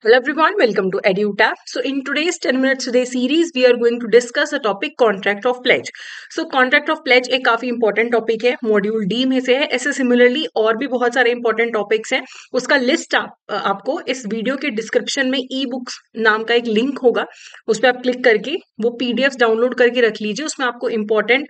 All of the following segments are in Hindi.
Hello everyone, welcome to EduTap. So in today's 10 minutes today series, we are going to discuss a topic contract of pledge. So contract of pledge एक काफी इंपॉर्टेंट टॉपिक है, मॉड्यूल डी में से है. ऐसे सिमिलरली और भी बहुत सारे इंपॉर्टेंट टॉपिक्स हैं. उसका लिस्ट आपको इस वीडियो के डिस्क्रिप्शन में ई बुक्स नाम का एक लिंक होगा, उस पर आप क्लिक करके वो पीडीएफ डाउनलोड करके रख लीजिए. उसमें आपको इंपॉर्टेंट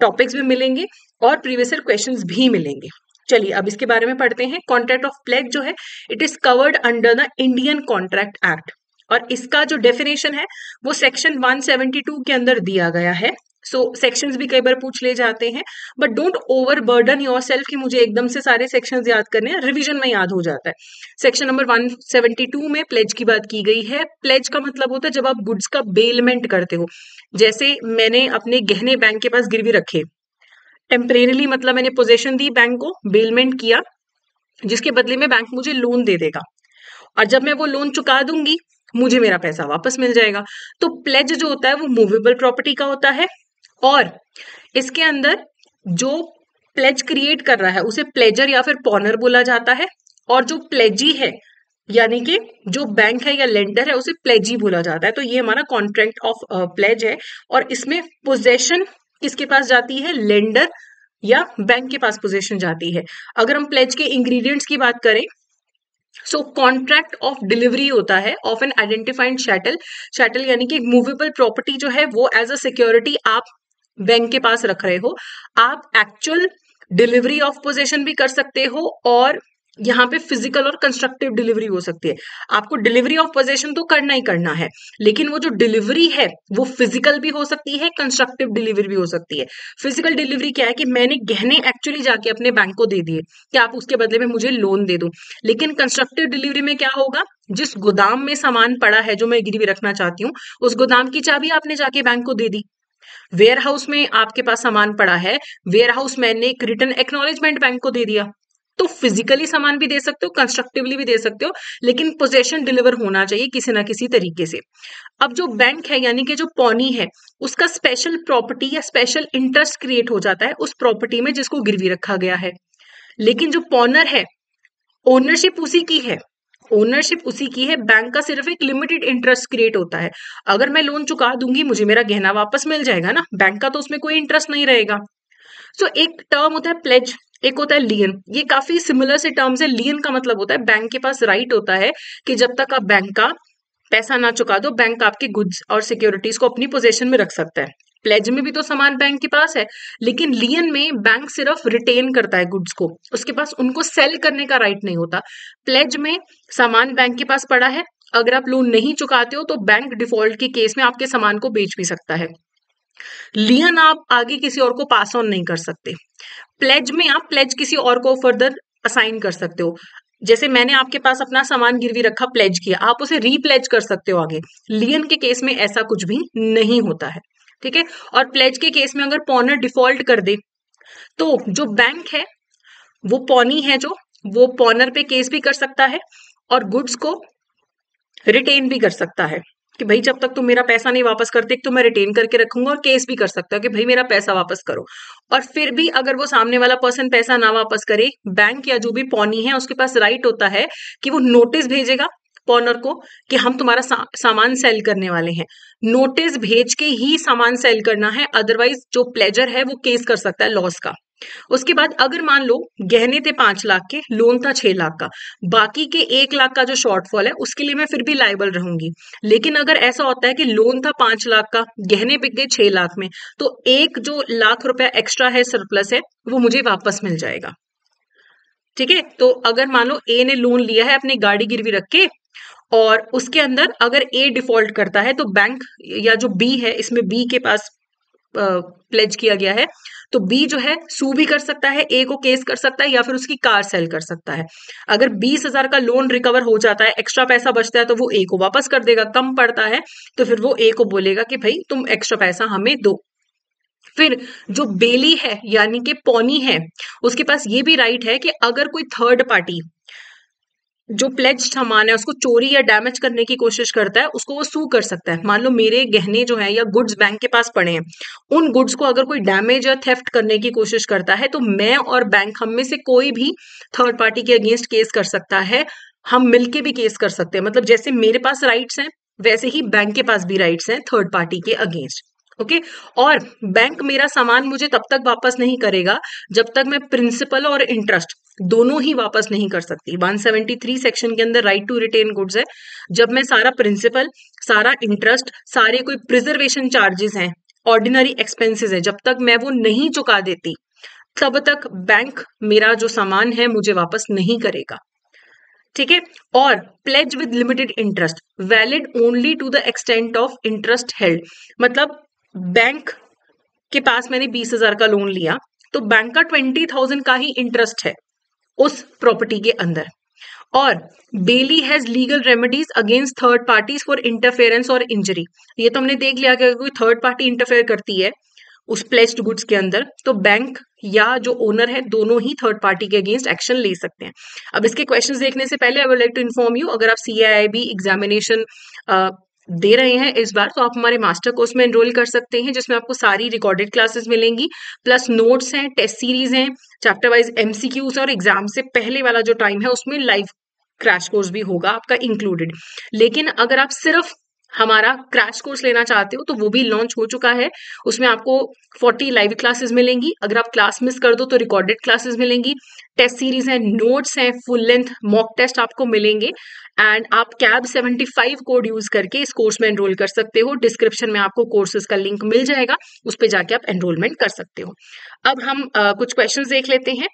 टॉपिक्स भी मिलेंगे और प्रीवियस ईयर क्वेश्चंस भी मिलेंगे. चलिए अब इसके बारे में पढ़ते हैं. कॉन्ट्रैक्ट ऑफ प्लेज जो है, it is covered under the Indian contract act और इसका जो डेफिनेशन है वो सेक्शन 172 के अंदर दिया गया है. सो सेक्शंस भी कई बार पूछ ले जाते हैं, but don't over burden your self कि मुझे एकदम से सारे सेक्शंस याद करने हैं. रिवीजन में याद हो जाता है. सेक्शन नंबर 172 में प्लेज की बात की गई है. प्लेज का मतलब होता है जब आप गुड्स का बेलमेंट करते हो. जैसे मैंने अपने गहने बैंक के पास गिरवी रखे, टेम्परेरीली मतलब मैंने पोजेशन दी बैंक को, बेलमेंट किया, जिसके बदले में बैंक मुझे लोन दे देगा और जब मैं वो लोन चुका दूंगी मुझे मेरा पैसा वापस मिल जाएगा. तो प्लेज जो होता है वो मूवेबल प्रॉपर्टी का होता है और इसके अंदर जो प्लेज क्रिएट कर रहा है उसे प्लेजर या फिर पॉनर बोला जाता है और जो प्लेजी है यानी कि जो बैंक है या लेंडर है उसे प्लेजी बोला जाता है. तो ये हमारा कॉन्ट्रैक्ट ऑफ प्लेज है और इसमें पोजेशन किसके पास जाती है? लेंडर या बैंक के पास पोजीशन जाती है. अगर हम प्लेज के इंग्रेडिएंट्स की बात करें, सो कॉन्ट्रैक्ट ऑफ डिलीवरी होता है ऑफ एन आइडेंटिफाइड शैटल. शैटल यानी कि मूवेबल प्रॉपर्टी जो है वो एज अ सिक्योरिटी आप बैंक के पास रख रहे हो. आप एक्चुअल डिलीवरी ऑफ पोजेशन भी कर सकते हो और यहाँ पे फिजिकल और कंस्ट्रक्टिव डिलीवरी हो सकती है. आपको डिलीवरी ऑफ पोजेशन तो करना ही करना है, लेकिन वो जो डिलीवरी है वो फिजिकल भी हो सकती है, कंस्ट्रक्टिव डिलीवरी भी हो सकती है. फिजिकल डिलीवरी क्या है कि मैंने गहने एक्चुअली जाके अपने बैंक को दे दिए कि आप उसके बदले में मुझे लोन दे दो. लेकिन कंस्ट्रक्टिव डिलीवरी में क्या होगा? जिस गोदाम में सामान पड़ा है जो मैं गिरवी रखना चाहती हूँ, उस गोदाम की चाबी आपने जाके बैंक को दे दी. वेयर हाउस में आपके पास सामान पड़ा है, वेयर हाउस मैंने एक रिटर्न एक्नॉलेजमेंट बैंक को दे दिया. तो फिजिकली सामान भी दे सकते हो, कंस्ट्रक्टिवली भी दे सकते हो, लेकिन पोजेशन डिलीवर होना चाहिए किसी ना किसी तरीके से. अब जो बैंक है यानी कि जो पौनी है, उसका स्पेशल प्रॉपर्टी या स्पेशल इंटरेस्ट क्रिएट हो जाता है उस प्रॉपर्टी में जिसको गिरवी रखा गया है. लेकिन जो पॉनर है, ओनरशिप उसी की है, ओनरशिप उसी की है, बैंक का सिर्फ एक लिमिटेड इंटरेस्ट क्रिएट होता है. अगर मैं लोन चुका दूंगी मुझे मेरा गहना वापस मिल जाएगा ना, बैंक का तो उसमें कोई इंटरेस्ट नहीं रहेगा. सो एक टर्म होता है प्लेज, एक होता है लियन. ये काफी सिमिलर से टर्म्स है. लियन का मतलब होता है बैंक के पास राइट होता है कि जब तक आप बैंक का पैसा ना चुका दो बैंक आपके गुड्स और सिक्योरिटीज को अपनी पोजीशन में रख सकता है. प्लेज में भी तो सामान बैंक के पास है, लेकिन लियन में बैंक सिर्फ रिटेन करता है गुड्स को, उसके पास उनको सेल करने का राइट नहीं होता. प्लेज में सामान बैंक के पास पड़ा है, अगर आप लोन नहीं चुकाते हो तो बैंक डिफॉल्ट के केस में आपके सामान को बेच भी सकता है. लियन आप आगे किसी और को पास ऑन नहीं कर सकते. प्लेज में आप प्लेज किसी और को फर्दर असाइन कर सकते हो. जैसे मैंने आपके पास अपना सामान गिरवी रखा, प्लेज किया, आप उसे रीप्लेज कर सकते हो आगे. लियन के केस में ऐसा कुछ भी नहीं होता है, ठीक है. और प्लेज के केस में अगर पॉनर डिफॉल्ट कर दे तो जो बैंक है वो पॉनी है जो वो पॉनर पे केस भी कर सकता है और गुड्स को रिटेन भी कर सकता है कि भाई जब तक तुम मेरा पैसा नहीं वापस करते तो मैं रिटेन करके रखूंगा, और केस भी कर सकता है कि भाई मेरा पैसा वापस करो. और फिर भी अगर वो सामने वाला पर्सन पैसा ना वापस करे, बैंक या जो भी पौनी है उसके पास राइट होता है कि वो नोटिस भेजेगा पॉनर को कि हम तुम्हारा सामान सेल करने वाले हैं. नोटिस भेज के ही सामान सेल करना है, अदरवाइज जो प्लेजर है वो केस कर सकता है लॉस का. उसके बाद अगर मान लो गहने थे 5 लाख के, लोन था 6 लाख का, बाकी के 1 लाख का जो शॉर्टफॉल है उसके लिए मैं फिर भी लायबल रहूंगी. लेकिन अगर ऐसा होता है कि लोन था 5 लाख का, गहने बिक गए 6 लाख में, तो एक जो लाख रुपया एक्स्ट्रा है, सरप्लस है, वो मुझे वापस मिल जाएगा. ठीक है. तो अगर मान लो ए ने लोन लिया है अपनी गाड़ी गिरवी रख के और उसके अंदर अगर ए डिफॉल्ट करता है तो बैंक या जो बी है, इसमें बी के पास प्लेज किया गया है, तो बी जो है सू भी कर सकता है, ए को केस कर सकता है या फिर उसकी कार सेल कर सकता है. अगर 20,000 का लोन रिकवर हो जाता है, एक्स्ट्रा पैसा बचता है, तो वो ए को वापस कर देगा. कम पड़ता है तो फिर वो ए को बोलेगा कि भाई तुम एक्स्ट्रा पैसा हमें दो. फिर जो बेली है यानी कि पौनी है, उसके पास ये भी राइट है कि अगर कोई थर्ड पार्टी जो प्लेज सामान है उसको चोरी या डैमेज करने की कोशिश करता है, उसको वो सू कर सकता है. मान लो मेरे गहने जो है या गुड्स बैंक के पास पड़े हैं, उन गुड्स को अगर कोई डैमेज या थेफ्ट करने की कोशिश करता है तो मैं और बैंक हम में से कोई भी थर्ड पार्टी के अगेंस्ट केस कर सकता है हम मिलके भी केस कर सकते हैं, मतलब जैसे मेरे पास राइट्स हैं वैसे ही बैंक के पास भी राइट्स हैं थर्ड पार्टी के अगेंस्ट। ओके, और बैंक मेरा सामान मुझे तब तक वापस नहीं करेगा जब तक मैं प्रिंसिपल और इंटरेस्ट दोनों ही वापस नहीं कर सकती। 173 सेक्शन के अंदर राइट टू रिटेन गुड्स है। जब मैं सारा प्रिंसिपल, सारा इंटरेस्ट, सारे कोई प्रिजर्वेशन चार्जेस हैं, ऑर्डिनरी एक्सपेंसेस है, जब तक मैं वो नहीं चुका देती तब तक बैंक मेरा जो सामान है मुझे वापस नहीं करेगा। ठीक है, और pledge with limited interest valid only to the extent of interest held, मतलब बैंक के पास मैंने 20,000 का लोन लिया तो बैंक का 20,000 का ही इंटरेस्ट है उस प्रॉपर्टी के अंदर। और bailee has legal remedies against third parties for interference और इंजरी। ये तो हमने देख लिया कि अगर कोई थर्ड पार्टी इंटरफेयर करती है उस प्लेज्ड गुड्स के अंदर तो बैंक या जो ओनर है दोनों ही थर्ड पार्टी के अगेंस्ट एक्शन ले सकते हैं। अब इसके क्वेश्चंस देखने से पहले I would like to inform you, अगर आप CIIB एग्जामिनेशन दे रहे हैं इस बार तो आप हमारे मास्टर कोर्स में एनरोल कर सकते हैं, जिसमें आपको सारी रिकॉर्डेड क्लासेस मिलेंगी, प्लस नोट्स हैं, टेस्ट सीरीज हैं, चैप्टर वाइज MCQs, और एग्जाम से पहले वाला जो टाइम है उसमें लाइव क्रैश कोर्स भी होगा आपका इंक्लूडेड। लेकिन अगर आप सिर्फ हमारा क्रैश कोर्स लेना चाहते हो तो वो भी लॉन्च हो चुका है। उसमें आपको 40 लाइव क्लासेस मिलेंगी, अगर आप क्लास मिस कर दो तो रिकॉर्डेड क्लासेस मिलेंगी, टेस्ट सीरीज है, नोट्स हैं, फुल लेंथ मॉक टेस्ट आपको मिलेंगे। एंड आप कैब 75 कोड यूज करके इस कोर्स में एनरोल कर सकते हो। डिस्क्रिप्शन में आपको कोर्सेज का लिंक मिल जाएगा, उस पर जाके आप एनरोलमेंट कर सकते हो। अब हम कुछ क्वेश्चंस देख लेते हैं।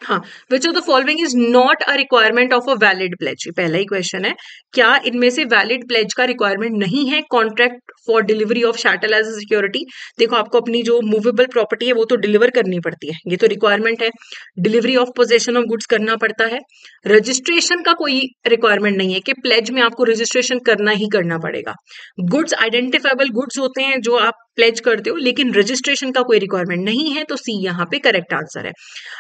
हाँ, which of the following is not a requirement of a valid pledge, पहला ही क्वेश्चन है, क्या इनमें से वैलिड प्लेज का रिक्वायरमेंट नहीं है contract for delivery of chattel as a security. देखो आपको अपनी जो मूवेबल प्रॉपर्टी है वो तो डिलीवर करनी पड़ती है, ये तो रिक्वायरमेंट है। Delivery of possession of goods करना पड़ता है। रजिस्ट्रेशन का कोई रिक्वायरमेंट नहीं है कि प्लेज में आपको रजिस्ट्रेशन करना ही करना पड़ेगा। गुड्स आइडेंटिफाइबल गुड्स होते हैं जो आप प्लेज करते हो, लेकिन रजिस्ट्रेशन का कोई रिक्वायरमेंट नहीं है, तो सी यहाँ पे करेक्ट आंसर है।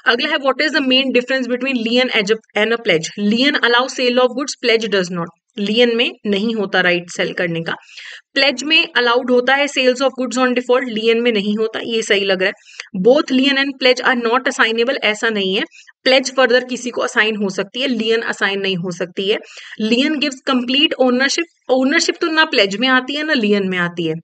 अगला है what is the main difference between lien and a pledge. Lien allow sale of goods, pledge does not. Lien में नहीं होता राइट सेल करने का, प्लेज में अलाउड होता है sales of goods on default, lien में नहीं होता। ये सही लग रहा है। Both lien and pledge are not assignable, ऐसा नहीं है। प्लेज फर्दर किसी को असाइन हो सकती है, लियन असाइन नहीं हो सकती है। लियन गिव्स कंप्लीट ओनरशिप, ओनरशिप तो ना प्लेज में आती है ना लियन में आती है।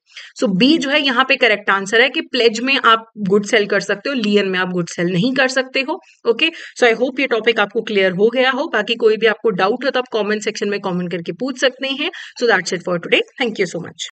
सो बी जो है यहाँ पे करेक्ट आंसर है कि प्लेज में आप गुड सेल कर सकते हो, लियन में आप गुड सेल नहीं कर सकते हो। ओके, सो आई होप ये टॉपिक आपको क्लियर हो गया हो। बाकी कोई भी आपको डाउट हो तो आप कमेंट सेक्शन में कमेंट करके पूछ सकते हैं। So that's it for today, thank you so much.